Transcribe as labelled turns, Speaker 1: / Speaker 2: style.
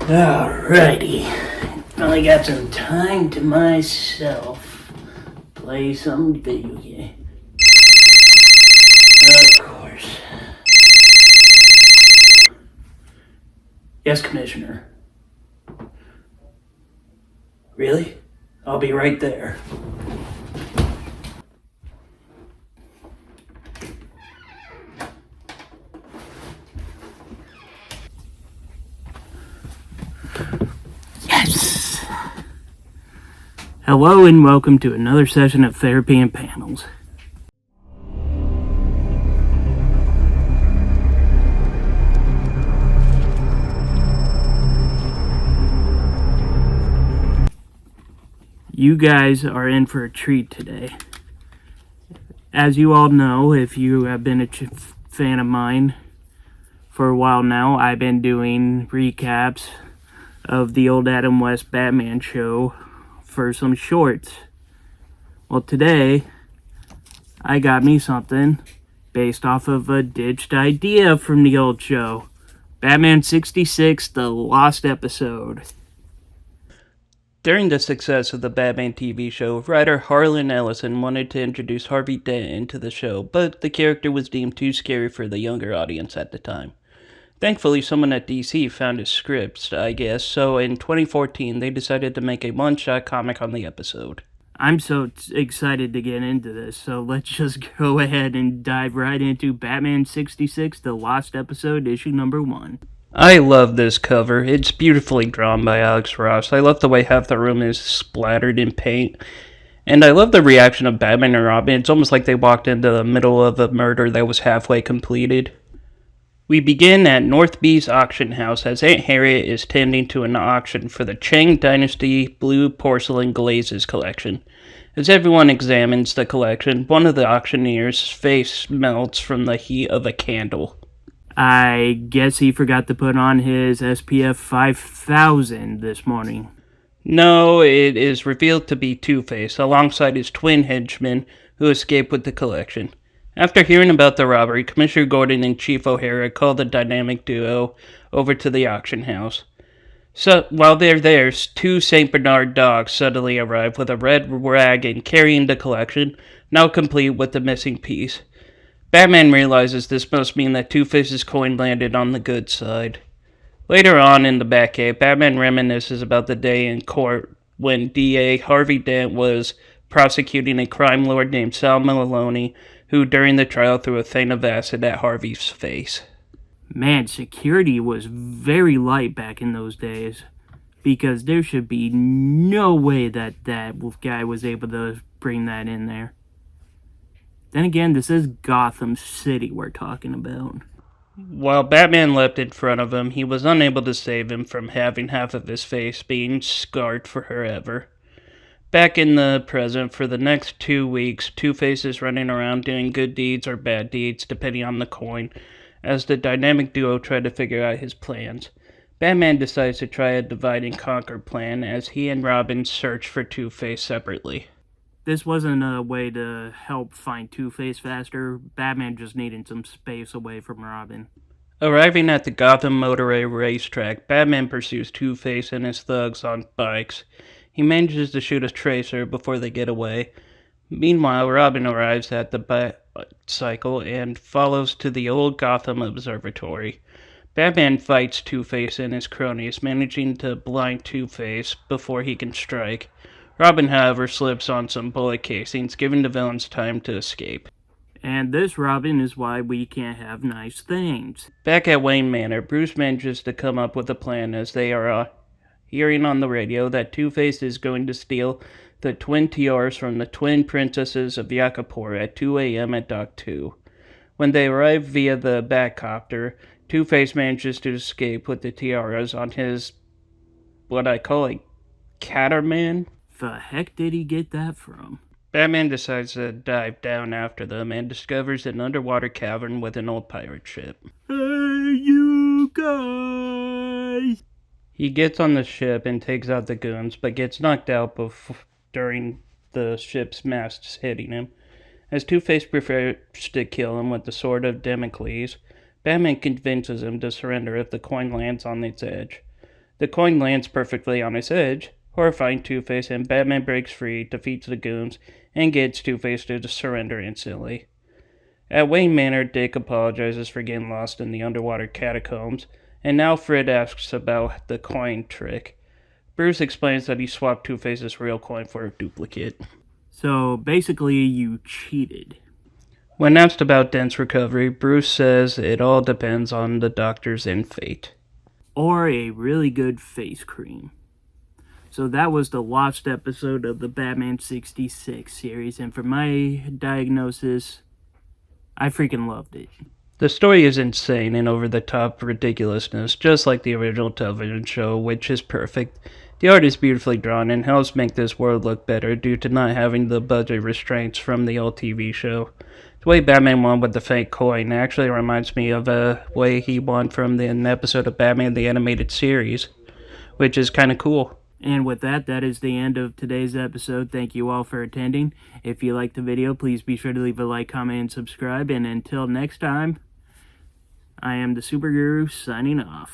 Speaker 1: Alrighty. Finally got some time to myself. Play some video game. Of course. Yes, Commissioner. Really? I'll be right there. Yes! Hello and welcome to another session of Therapy and Panels. You guys are in for a treat today. As you all know, if you have been a fan of mine for a while now, I've been doing recaps of the old Adam West Batman show for some shorts. Well, today, I got me something based off of a ditched idea from the old show. Batman 66, The Lost Episode. During the success of the Batman TV show, writer Harlan Ellison wanted to introduce Harvey Dent into the show, but the character was deemed too scary for the younger audience at the time. Thankfully, someone at DC found his scripts, I guess, so in 2014 they decided to make a one-shot comic on the episode. I'm so excited to get into this, so let's just go ahead and dive right into Batman 66, The Lost Episode, issue number 1. I love this cover. It's beautifully drawn by Alex Ross. I love the way half the room is splattered in paint. And I love the reaction of Batman and Robin. It's almost like they walked into the middle of a murder that was halfway completed. We begin at Northby's auction house as Aunt Harriet is tending to an auction for the Chang Dynasty Blue Porcelain Glazes collection. As everyone examines the collection, one of the auctioneer's face melts from the heat of a candle. I guess he forgot to put on his SPF 5000 this morning. No, it is revealed to be Two-Face, alongside his twin henchmen who escaped with the collection. After hearing about the robbery, Commissioner Gordon and Chief O'Hara call the dynamic duo over to the auction house. So, while they're there, two St. Bernard dogs suddenly arrive with a red wagon carrying the collection, now complete with the missing piece. Batman realizes this must mean that Two-Face's coin landed on the good side. Later on in the Batcave, Batman reminisces about the day in court when DA Harvey Dent was prosecuting a crime lord named Sal Maloney, who during the trial threw a thing of acid at Harvey's face. Man, security was very light back in those days, because there should be no way that guy was able to bring that in there. Then again, this is Gotham City we're talking about. While Batman leapt in front of him, he was unable to save him from having half of his face being scarred forever. Back in the present, for the next 2 weeks, Two-Face is running around doing good deeds or bad deeds, depending on the coin, as the dynamic duo try to figure out his plans. Batman decides to try a divide and conquer plan as he and Robin search for Two-Face separately. This wasn't a way to help find Two-Face faster. Batman just needed some space away from Robin. Arriving at the Gotham Motorway racetrack, Batman pursues Two-Face and his thugs on bikes. He manages to shoot a tracer before they get away. Meanwhile, Robin arrives at the bicycle and follows to the old Gotham Observatory. Batman fights Two-Face and his cronies, managing to blind Two-Face before he can strike. Robin, however, slips on some bullet casings, giving the villains time to escape. And this, Robin, is why we can't have nice things. Back at Wayne Manor, Bruce manages to come up with a plan as they are hearing on the radio that Two-Face is going to steal the twin tiaras from the twin princesses of Yakapur at 2 a.m. at Dock 2. When they arrive via the Batcopter, Two-Face manages to escape with the tiaras on his, what I call a Caterman. The heck did he get that from? Batman decides to dive down after them and discovers an underwater cavern with an old pirate ship. Hey, you guys! He gets on the ship and takes out the goons, but gets knocked out during the ship's masts hitting him. As Two-Face prefers to kill him with the sword of Damocles, Batman convinces him to surrender if the coin lands on its edge. The coin lands perfectly on its edge, horrifying Two-Face, and Batman breaks free, defeats the goons, and gets Two-Face to surrender instantly. At Wayne Manor, Dick apologizes for getting lost in the underwater catacombs, and now Fred asks about the coin trick. Bruce explains that he swapped Two-Face's real coin for a duplicate.
Speaker 2: So basically, you cheated.
Speaker 1: When asked about Dent's recovery, Bruce says it all depends on the doctors and fate.
Speaker 2: Or a really good face cream. So that was the watched episode of the Batman 66 series, and for my diagnosis, I freaking loved it.
Speaker 1: The story is insane and over-the-top ridiculousness, just like the original television show, which is perfect. The art is beautifully drawn and helps make this world look better due to not having the budget restraints from the old TV show. The way Batman won with the fake coin actually reminds me of a way he won from an episode of Batman the Animated Series, which is kind of cool.
Speaker 2: And with that is the end of today's episode. Thank you all for attending. If you liked the video, please be sure to leave a like, comment, and subscribe. And until next time, I am the Super Guru signing off.